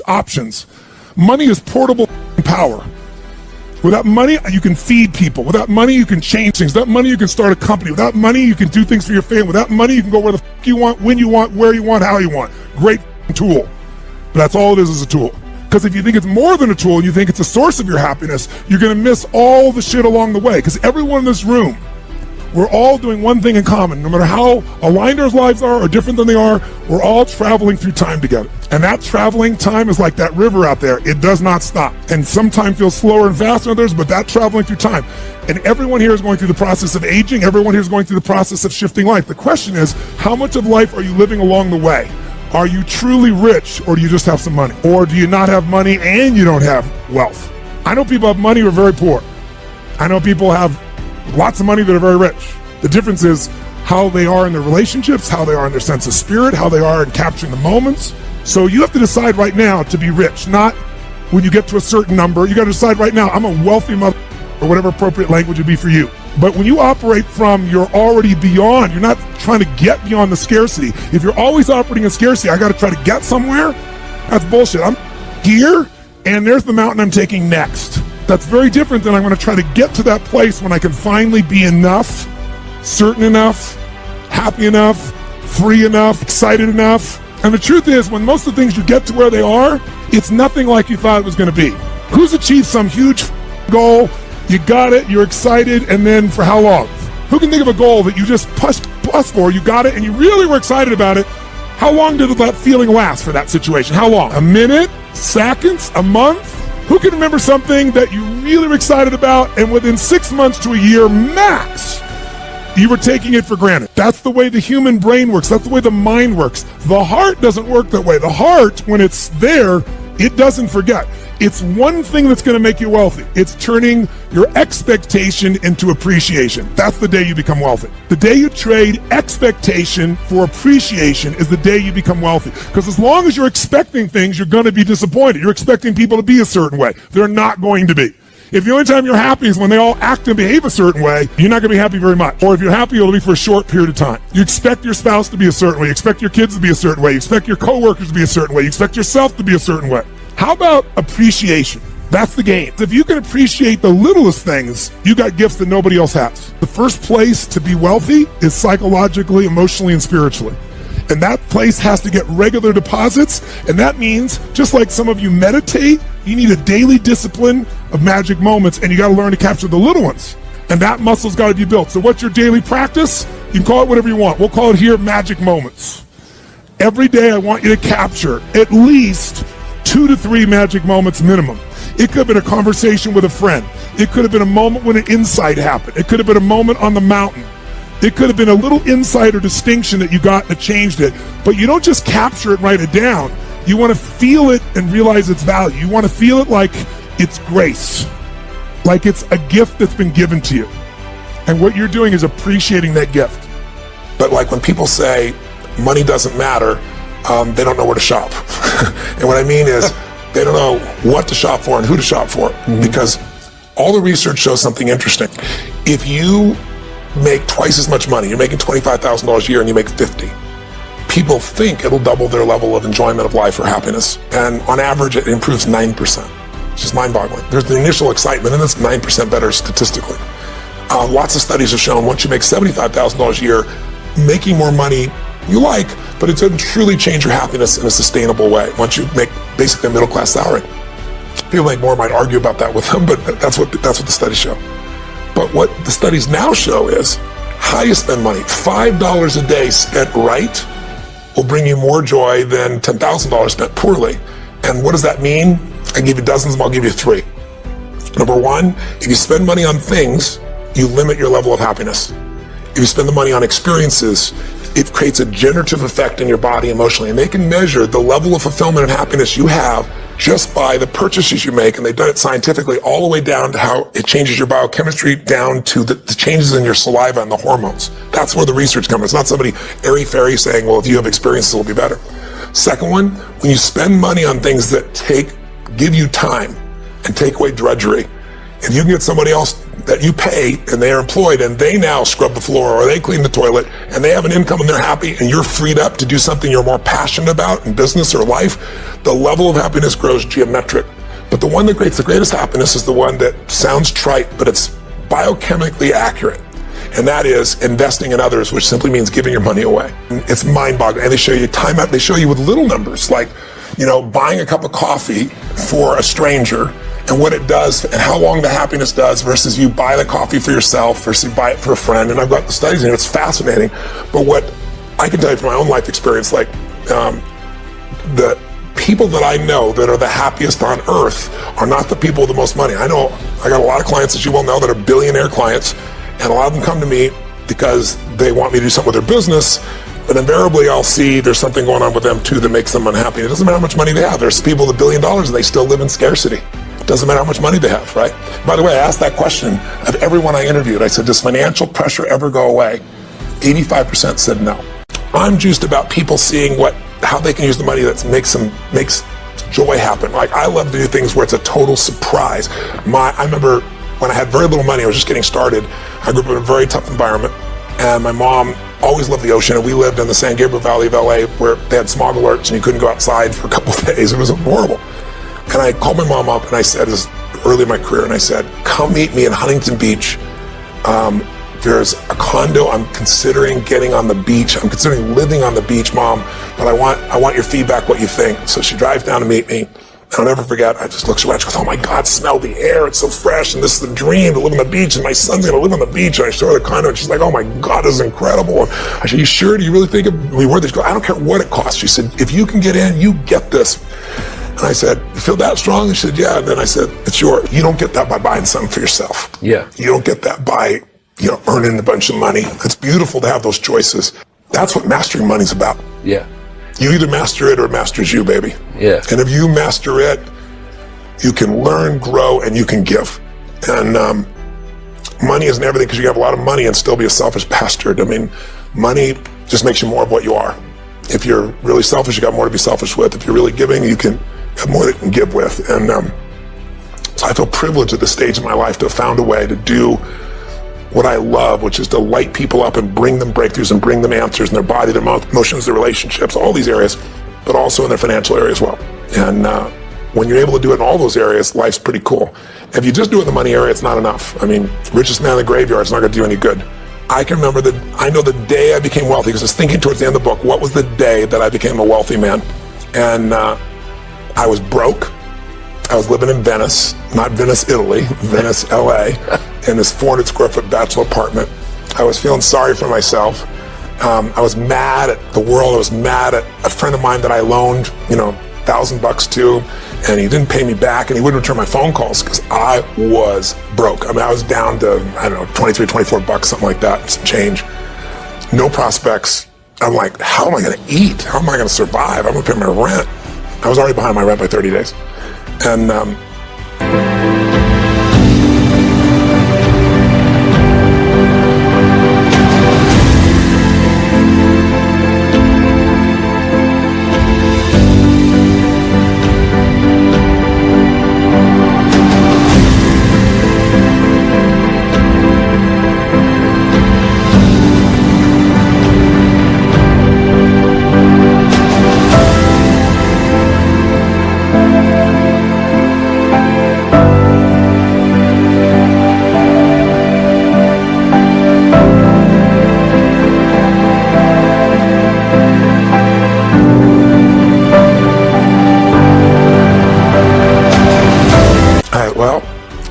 options. Money is portable power. Without money, you can feed people. Without money, you can change things. Without money, you can start a company. Without money, you can do things for your family. Without money, you can go where the f you want, when you want, where you want, how you want. Great tool. But that's all it is a tool. Because if you think it's more than a tool and you think it's a source of your happiness, you're going to miss all the shit along the way. Because everyone in this room, we're all doing one thing in common. No matter how aligned our lives are or different than they are, we're all traveling through time together. And that traveling time is like that river out there. It does not stop. And sometimes feels slower and faster than others, but that traveling through time. And everyone here is going through the process of aging. Everyone here is going through the process of shifting life. The question is, how much of life are you living along the way? Are you truly rich, or do you just have some money? Or do you not have money and you don't have wealth? I know people have money who are very poor. I know people have lots of money that are very rich. The difference is how they are in their relationships, how they are in their sense of spirit, how they are in capturing the moments. So you have to decide right now to be rich, not when you get to a certain number. You got to decide right now, I'm a wealthy mother, or whatever appropriate language would be for you. But when you operate from you're already beyond, you're not trying to get beyond the scarcity. If you're always operating in scarcity, I got to try to get somewhere, that's bullshit. I'm here, and there's the mountain I'm taking next. That's very different than I'm going to try to get to that place when I can finally be enough, certain enough, happy enough, free enough, excited enough. And the truth is, when most of the things you get to where they are, it's nothing like you thought it was going to be. Who's achieved some huge goal? You got it, you're excited, and then for how long? Who can think of a goal that you just pushed for, you got it, and you really were excited about it? How long did that feeling last for that situation? How long? A minute? Seconds? A month? Who can remember something that you really were excited about, and within 6 months to a year max, you were taking it for granted? That's the way the human brain works. That's the way the mind works. The heart doesn't work that way. The heart, when it's there, it doesn't forget. It's one thing that's going to make you wealthy. It's turning your expectation into appreciation. That's the day you become wealthy. The day you trade expectation for appreciation is the day you become wealthy. Because as long as you're expecting things, you're going to be disappointed. You're expecting people to be a certain way. They're not going to be. If the only time you're happy is when they all act and behave a certain way, you're not going to be happy very much. Or if you're happy, it'll be for a short period of time. You expect your spouse to be a certain way. You expect your kids to be a certain way. You expect your coworkers to be a certain way. You expect yourself to be a certain way. How about appreciation? That's the game. If you can appreciate the littlest things, you got gifts that nobody else has. The first place to be wealthy is psychologically, emotionally, and spiritually. And that place has to get regular deposits. And that means, just like some of you meditate, you need a daily discipline of magic moments, and you got to learn to capture the little ones. And that muscle's got to be built. So what's your daily practice? You can call it whatever you want. We'll call it here magic moments. Every day I want you to capture at least 2 to 3 magic moments minimum. It could have been a conversation with a friend. It could have been a moment when an insight happened. It could have been a moment on the mountain. It could have been a little insight or distinction that you got that changed it. But you don't just capture it and write it down. You want to feel it and realize its value. You want to feel it like it's grace, like it's a gift that's been given to you. And what you're doing is appreciating that gift. But like when people say money doesn't matter, they don't know where to shop. And what I mean is they don't know what to shop for and who to shop for, because all the research shows something interesting. If you make twice as much money, you're making $25,000 a year and you make 50, people think it'll double their level of enjoyment of life or happiness. And on average, it improves 9%. It's just mind-boggling. There's the initial excitement, and it's 9% better statistically. Lots of studies have shown once you make $75,000 a year, making more money you like, but it doesn't truly change your happiness in a sustainable way once you make basically a middle-class salary. People make more, might argue about that with them, but that's what the studies show. But what the studies now show is how you spend money. $5 a day spent right will bring you more joy than $10,000 spent poorly. And what does that mean? I give you dozens, and I'll give you 3. Number 1, if you spend money on things, you limit your level of happiness. If you spend the money on experiences, it creates a generative effect in your body emotionally. And they can measure the level of fulfillment and happiness you have just by the purchases you make. And they've done it scientifically all the way down to how it changes your biochemistry, down to the changes in your saliva and the hormones. That's where the research comes. It's not somebody airy-fairy saying, well, if you have experiences, it'll be better. Second one, when you spend money on things that give you time and take away drudgery, if you can get somebody else that you pay and they are employed and they now scrub the floor or they clean the toilet and they have an income and they're happy and you're freed up to do something you're more passionate about in business or life, the level of happiness grows geometric. But the one that creates the greatest happiness is the one that sounds trite, but it's biochemically accurate. And that is investing in others, which simply means giving your money away. It's mind-boggling. And they show you time out, they show you with little numbers, like, buying a cup of coffee for a stranger and what it does and how long the happiness does versus you buy the coffee for yourself versus you buy it for a friend. And I've got the studies in it, it's fascinating. But what I can tell you from my own life experience, like the people that I know that are the happiest on earth are not the people with the most money. I got a lot of clients, as you well know, that are billionaire clients, and a lot of them come to me because they want me to do something with their business. But invariably, I'll see there's something going on with them too that makes them unhappy. It doesn't matter how much money they have. There's people with $1 billion and they still live in scarcity. It doesn't matter how much money they have, right? By the way, I asked that question of everyone I interviewed. I said, does financial pressure ever go away? 85% said no. I'm juiced about people seeing how they can use the money that makes joy happen. Like, I love to do things where it's a total surprise. I remember when I had very little money, I was just getting started. I grew up in a very tough environment, and my mom always loved the ocean, and we lived in the San Gabriel Valley of LA where they had smog alerts and you couldn't go outside for a couple of days. It was horrible. And I called my mom up and I said, this was early in my career, and I said, come meet me in Huntington Beach. There's a condo I'm considering getting on the beach. I'm considering living on the beach, Mom, but I want your feedback, what you think. So she drives down to meet me. I'll never forget, I just looked around, she goes, oh my God, smell the air, it's so fresh, and this is the dream, to live on the beach, and my son's gonna live on the beach. And I showed her the condo, and she's like, oh my God, this is incredible. And I said, you sure? Do you really think we worth it? She goes, I don't care what it costs. She said, if you can get in, you get this. And I said, you feel that strong? And she said, yeah. And then I said, it's yours. You don't get that by buying something for yourself. Yeah. You don't get that by, earning a bunch of money. It's beautiful to have those choices. That's what mastering money's about. Yeah. You either master it or it masters you, baby. Yeah. And if you master it, you can learn, grow, and you can give. And money isn't everything, because you have a lot of money and still be a selfish bastard. I mean, money just makes you more of what you are. If you're really selfish, you got more to be selfish with. If you're really giving, you can have more that you can give with. And so I feel privileged at this stage in my life to have found a way to do what I love, which is to light people up and bring them breakthroughs and bring them answers in their body, their emotions, their relationships, all these areas, but also in their financial area as well. And when you're able to do it in all those areas, life's pretty cool. If you just do it in the money area, it's not enough. I mean, richest man in the graveyard is not going to do any good. I can remember I know the day I became wealthy, because I was thinking towards the end of the book, what was the day that I became a wealthy man? And I was broke. I was living in Venice, not Venice, Italy, Venice, LA, in this 400 square foot bachelor apartment. I was feeling sorry for myself. I was mad at the world. I was mad at a friend of mine that I loaned, $1,000 to, and he didn't pay me back, and he wouldn't return my phone calls because I was broke. I mean, I was down to, 23, $24, something like that, some change. No prospects. I'm like, how am I going to eat? How am I going to survive? I'm going to pay my rent. I was already behind my rent by 30 days. And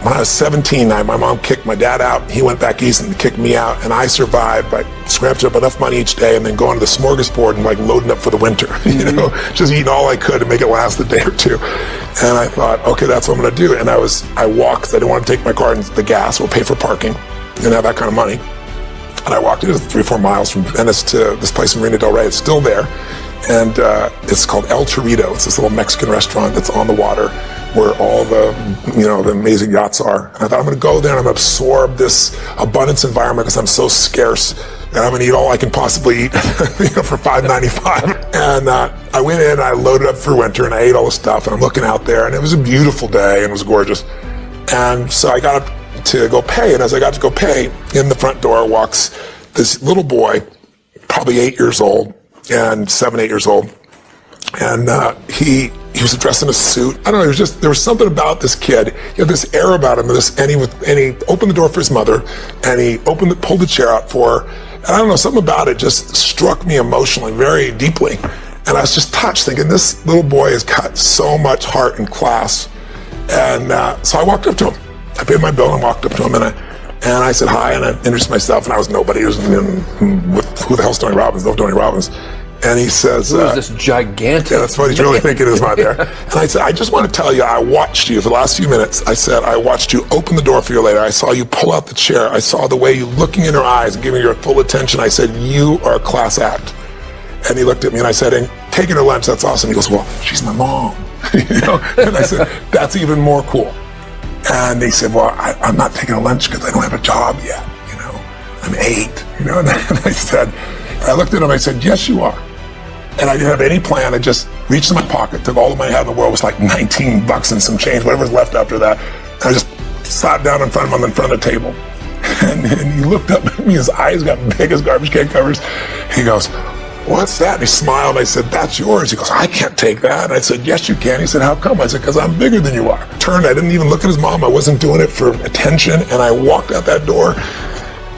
when I was 17, my mom kicked my dad out. He went back east and kicked me out, and I survived by scratching up enough money each day and then going to the smorgasbord and loading up for the winter, just eating all I could to make it last a day or two. And I thought, okay, that's what I'm going to do. And I walked, because I didn't want to take my car and the gas or pay for parking. Didn't have that kind of money. And I walked 3 or 4 miles from Venice to this place in Marina del Rey. It's still there. And it's called El Torito. It's this little Mexican restaurant that's on the water where all the, the amazing yachts are. And I thought, I'm going to go there and I'm going to absorb this abundance environment because I'm so scarce. And I'm going to eat all I can possibly eat, for $5.95. And I went in and I loaded up for winter and I ate all the stuff. And I'm looking out there and it was a beautiful day and it was gorgeous. And so I got up to go pay. And as I got to go pay, in the front door walks this little boy, probably 8 years old, and 7, 8 years old. And he was dressed in a suit. I don't know, there was something about this kid. He had this air about him, and he opened the door for his mother, and he pulled the chair out for her. And I don't know, something about it just struck me emotionally, very deeply. And I was just touched, thinking, this little boy has got so much heart and class. And so I walked up to him. I paid my bill and walked up to him, and I said hi, and I introduced myself, and I was nobody. It was, who the hell's Tony Robbins? No Tony Robbins. And he says, who is this gigantic? Yeah, that's what he's really thinking is not there. And I said, I just want to tell you, I watched you for the last few minutes. I said, I watched you open the door for you later. I saw you pull out the chair. I saw the way you looking in her eyes and giving her full attention. I said, you are a class act. And he looked at me and I said, and taking her lunch, that's awesome. He goes, well, she's my mom. And I said, that's even more cool. And he said, well, I'm not taking a lunch because I don't have a job yet. I'm 8. And I said, I looked at him, I said, yes, you are. And I didn't have any plan. I just reached in my pocket, took all the money I had in the world. It was like $19 and some change, whatever was left after that. And I just sat down in front of him in front of the table. And he looked up at me, his eyes got big as garbage can covers. He goes, what's that? And he smiled. I said, that's yours. He goes, I can't take that. And I said, yes, you can. He said, how come? I said, because I'm bigger than you are. Turned, I didn't even look at his mom. I wasn't doing it for attention. And I walked out that door.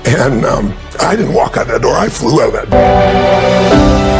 And I didn't walk out that door. I flew out of that door.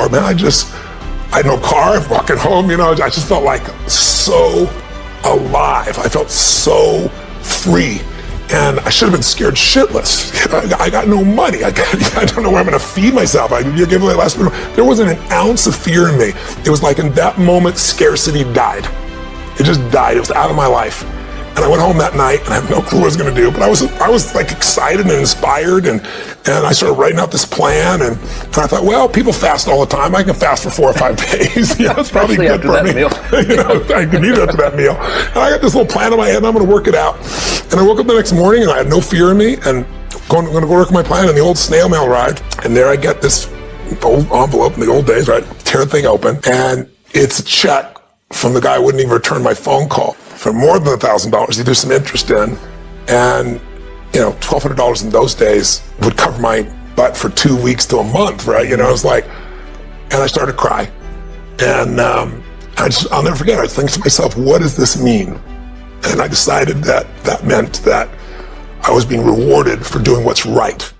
Man, I had no car, walking home, I just felt like so alive. I felt so free. And I should have been scared shitless. I got no money. I don't know where I'm going to feed myself. You gave away last minute. There wasn't an ounce of fear in me. It was like in that moment, scarcity died. It just died. It was out of my life. And I went home that night, and I have no clue what I was going to do. But I was like excited and inspired, and I started writing out this plan. And I thought, well, people fast all the time. I can fast for 4 or 5 days. It's probably good for me. I can eat after that meal. And I got this little plan in my head, and I'm going to work it out. And I woke up the next morning, and I had no fear in me, and I'm going to go work my plan. And the old snail mail arrived, and there I get this old envelope in the old days, right? Tear the thing open, and it's a check from the guy who wouldn't even return my phone call for more than $1,000, either some interest in, and $1,200 in those days would cover my butt for 2 weeks to a month, right? It was like, and I started to cry, and I'll never forget. I was thinking to myself, what does this mean? And I decided that meant that I was being rewarded for doing what's right.